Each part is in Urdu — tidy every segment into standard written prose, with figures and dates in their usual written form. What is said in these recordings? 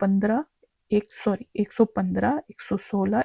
15 115, 116,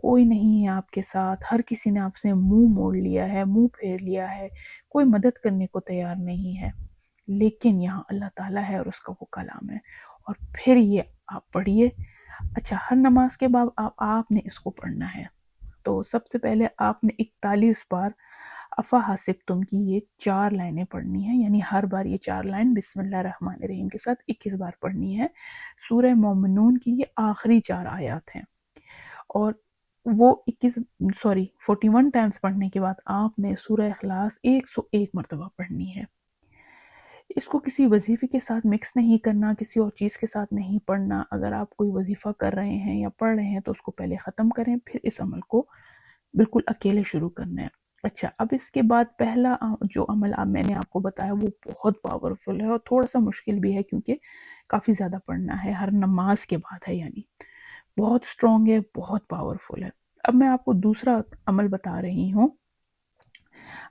کوئی نہیں ہے آپ کے ساتھ، ہر کسی نے آپ سے منہ موڑ لیا ہے، منہ پھیر لیا ہے، کوئی مدد کرنے کو تیار نہیں ہے، لیکن یہاں اللہ تعالیٰ ہے اور اس کا وہ کلام ہے۔ اور پھر یہ آپ پڑھیے۔ اچھا، ہر نماز کے بعد آپ نے اس کو پڑھنا ہے۔ تو سب سے پہلے آپ نے 41 بار افا حسبتم کی یہ 4 لائنیں پڑھنی ہیں، یعنی ہر بار یہ 4 لائن بسم اللہ الرحمن الرحیم کے ساتھ 21 بار پڑھنی ہے۔ سورہ مومنون کی یہ آخری 4 آیات ہیں، اور وہ 41 ٹائمز پڑھنے کے بعد آپ نے سورہ اخلاص 101 مرتبہ پڑھنی ہے۔ اس کو کسی وظیفے کے ساتھ مکس نہیں کرنا، کسی اور چیز کے ساتھ نہیں پڑھنا۔ اگر آپ کوئی وظیفہ کر رہے ہیں یا پڑھ رہے ہیں تو اس کو پہلے ختم کریں، پھر اس عمل کو بالکل اکیلے شروع کرنا ہے۔ اچھا، اب اس کے بعد پہلا جو عمل میں نے آپ کو بتایا وہ بہت پاورفل ہے اور تھوڑا سا مشکل بھی ہے، کیونکہ کافی زیادہ پڑھنا ہے، ہر نماز کے بعد ہے، یعنی بہت سٹرونگ ہے، بہت پاورفل ہے۔ اب میں آپ کو دوسرا عمل بتا رہی ہوں۔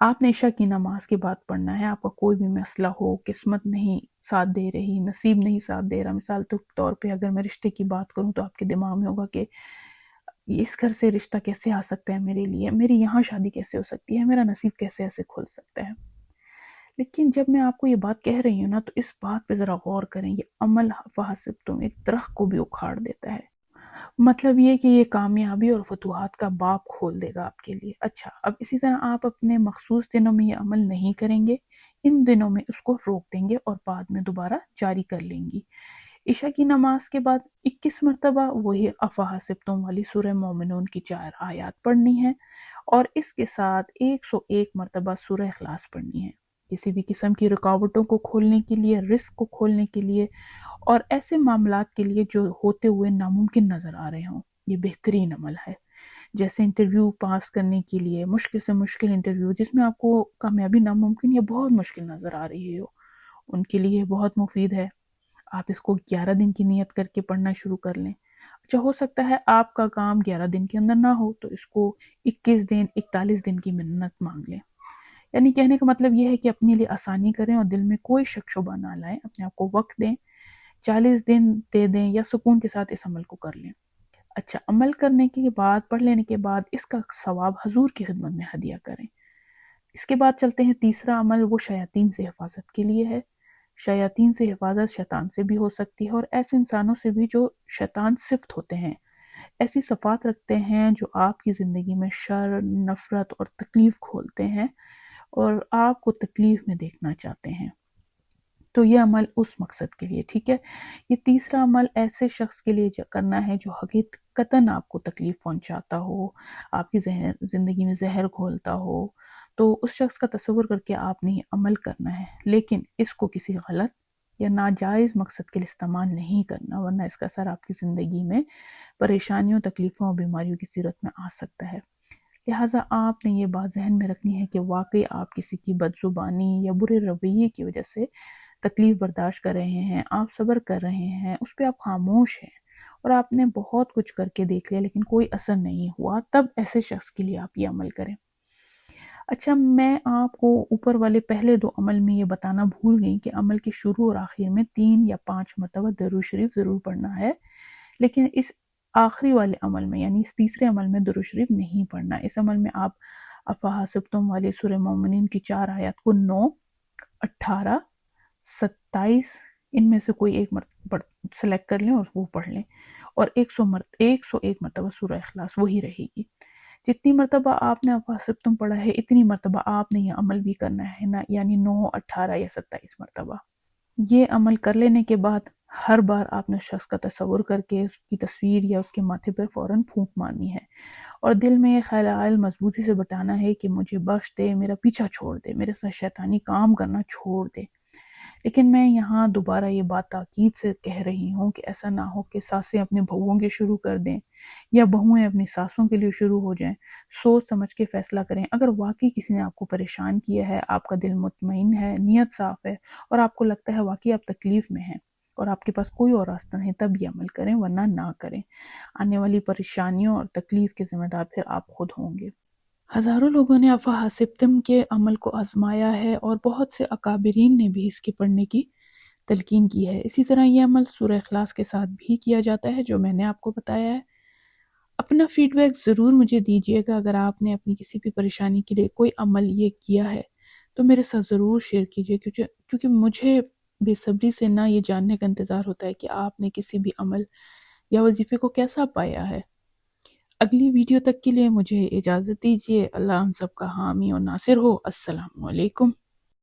آپ نے عشاء کی نماز کے بعد پڑھنا ہے۔ آپ کا کوئی بھی مسئلہ ہو، قسمت نہیں ساتھ دے رہی، نصیب نہیں ساتھ دے رہا، مثال کے طور پہ اگر میں رشتے کی بات کروں تو آپ کے دماغ میں ہوگا کہ اس گھر سے رشتہ کیسے آ سکتا ہے میرے لیے، میری یہاں شادی کیسے ہو سکتی ہے، میرا نصیب کیسے ایسے کھل سکتا ہے۔ لیکن جب میں آپ کو یہ بات کہہ رہی ہوں نا، تو اس بات پہ ذرا غور کریں، یہ عمل فحسبتم ایک درخت کو بھی اکھاڑ دیتا ہے۔ مطلب یہ کہ یہ کامیابی اور فتوحات کا باب کھول دے گا آپ کے لیے۔ اچھا، اب اسی طرح آپ اپنے مخصوص دنوں میں یہ عمل نہیں کریں گے، ان دنوں میں اس کو روک دیں گے اور بعد میں دوبارہ جاری کر لیں گی۔ عشاء کی نماز کے بعد 21 مرتبہ وہی افا حسبتم والی سورہ مومنون کی 4 آیات پڑھنی ہے، اور اس کے ساتھ 101 مرتبہ سورہ اخلاص پڑھنی ہے، کسی بھی قسم کی رکاوٹوں کو کھولنے کے لیے، رزق کو کھولنے کے لیے، اور ایسے معاملات کے لیے جو ہوتے ہوئے ناممکن نظر آ رہے ہوں۔ یہ بہترین عمل ہے، جیسے انٹرویو پاس کرنے کے لیے، مشکل سے مشکل انٹرویو جس میں آپ کو کامیابی ناممکن یا بہت مشکل نظر آ رہی ہو، ان کے لیے بہت مفید ہے۔ آپ اس کو 11 دن کی نیت کر کے پڑھنا شروع کر لیں۔ اچھا، ہو سکتا ہے آپ کا کام 11 دن کے اندر نہ ہو، تو اس کو 21 دن 41 دن کی منت مانگ لیں۔ یعنی کہنے کا مطلب یہ ہے کہ اپنے لیے آسانی کریں اور دل میں کوئی شک شبہ نہ لائیں، اپنے آپ کو وقت دیں، 40 دن دے دیں یا سکون کے ساتھ اس عمل کو کر لیں۔ اچھا، عمل کرنے کے بعد، پڑھ لینے کے بعد اس کا ثواب حضور کی خدمت میں ہدیہ کریں۔ اس کے بعد چلتے ہیں تیسرا عمل، وہ شیاطین سے حفاظت کے لیے ہے۔ شیاطین سے حفاظت شیطان سے بھی ہو سکتی ہے، اور ایسے انسانوں سے بھی جو شیطان صفت ہوتے ہیں، ایسی صفات رکھتے ہیں جو آپ کی زندگی میں شر، نفرت اور تکلیف کھولتے ہیں اور آپ کو تکلیف میں دیکھنا چاہتے ہیں۔ تو یہ عمل اس مقصد کے لیے، ٹھیک ہے۔ یہ تیسرا عمل ایسے شخص کے لیے کرنا ہے جو حقیقتاً آپ کو تکلیف پہنچاتا ہو، آپ کی زندگی میں زہر گھولتا ہو، تو اس شخص کا تصور کر کے آپ نے یہ عمل کرنا ہے، لیکن اس کو کسی غلط یا ناجائز مقصد کے لیے استعمال نہیں کرنا، ورنہ اس کا اثر آپ کی زندگی میں پریشانیوں، تکلیفوں اور بیماریوں کی صورت میں آ سکتا ہے۔ لہٰذا آپ نے یہ بات ذہن میں رکھنی ہے کہ واقعی آپ کسی کی بد زبانی یا برے رویے کی وجہ سے تکلیف برداشت کر رہے ہیں، آپ صبر کر رہے ہیں، اس پہ آپ خاموش ہیں، اور آپ نے بہت کچھ کر کے دیکھ لیا لیکن کوئی اثر نہیں ہوا، تب ایسے شخص کے لیے آپ یہ عمل کریں۔ اچھا، میں آپ کو اوپر والے پہلے 2 عمل میں یہ بتانا بھول گئی کہ عمل کے شروع اور آخر میں 3 یا 5 مرتبہ درود شریف ضرور پڑھنا ہے، لیکن اس آخری والے عمل میں، یعنی اس تیسرے عمل میں درود شریف نہیں پڑھنا۔ اس عمل میں آپ افا حسبتم والی سورہ مومنین کی 4 آیات کو 9، 18، 27 ان میں سے کوئی ایک سلیکٹ کر لیں اور وہ پڑھ لیں، اور 101 مرتبہ سورہ اخلاص وہی رہے گی۔ جتنی مرتبہ آپ نے افا حسبتم پڑھا ہے، اتنی مرتبہ آپ نے یہ عمل بھی کرنا ہے نا، یعنی 9، 18 یا 27 مرتبہ۔ یہ عمل کر لینے کے بعد ہر بار آپ نے شخص کا تصور کر کے اس کی تصویر یا اس کے ماتھے پر فوراً پھونک مارنی ہے، اور دل میں یہ خیال مضبوطی سے بٹانا ہے کہ مجھے بخش دے، میرا پیچھا چھوڑ دے، میرے ساتھ شیطانی کام کرنا چھوڑ دے۔ لیکن میں یہاں دوبارہ یہ بات تاکید سے کہہ رہی ہوں کہ ایسا نہ ہو کہ ساسیں اپنے بہوؤں کے شروع کر دیں یا بہویں اپنی ساسوں کے لیے شروع ہو جائیں۔ سوچ سمجھ کے فیصلہ کریں۔ اگر واقعی کسی نے آپ کو پریشان کیا ہے، آپ کا دل مطمئن ہے، نیت صاف ہے، اور آپ کو لگتا ہے واقعی آپ تکلیف میں ہیں اور آپ کے پاس کوئی اور راستہ نہیں، تب یہ عمل کریں، ورنہ نہ کریں۔ آنے والی پریشانیوں اور تکلیف کے ذمہ دار پھر آپ خود ہوں گے۔ ہزاروں لوگوں نے افا حسبتم کے عمل کو آزمایا ہے، اور بہت سے اکابرین نے بھی اس کے پڑھنے کی تلقین کی ہے۔ اسی طرح یہ عمل سورہ اخلاص کے ساتھ بھی کیا جاتا ہے جو میں نے آپ کو بتایا ہے۔ اپنا فیڈ بیک ضرور مجھے دیجیے گا. اگر آپ نے اپنی کسی بھی پریشانی کے لیے کوئی عمل یہ کیا ہے تو میرے ساتھ ضرور شیئر کیجیے، کیونکہ مجھے بے صبری سے نہ یہ جاننے کا انتظار ہوتا ہے کہ آپ نے کسی بھی عمل یا وظیفے کو کیسا پایا ہے. اگلی ویڈیو تک کے لیے مجھے اجازت دیجیے. اللہ ہم سب کا حامی اور ناصر ہو. السلام علیکم.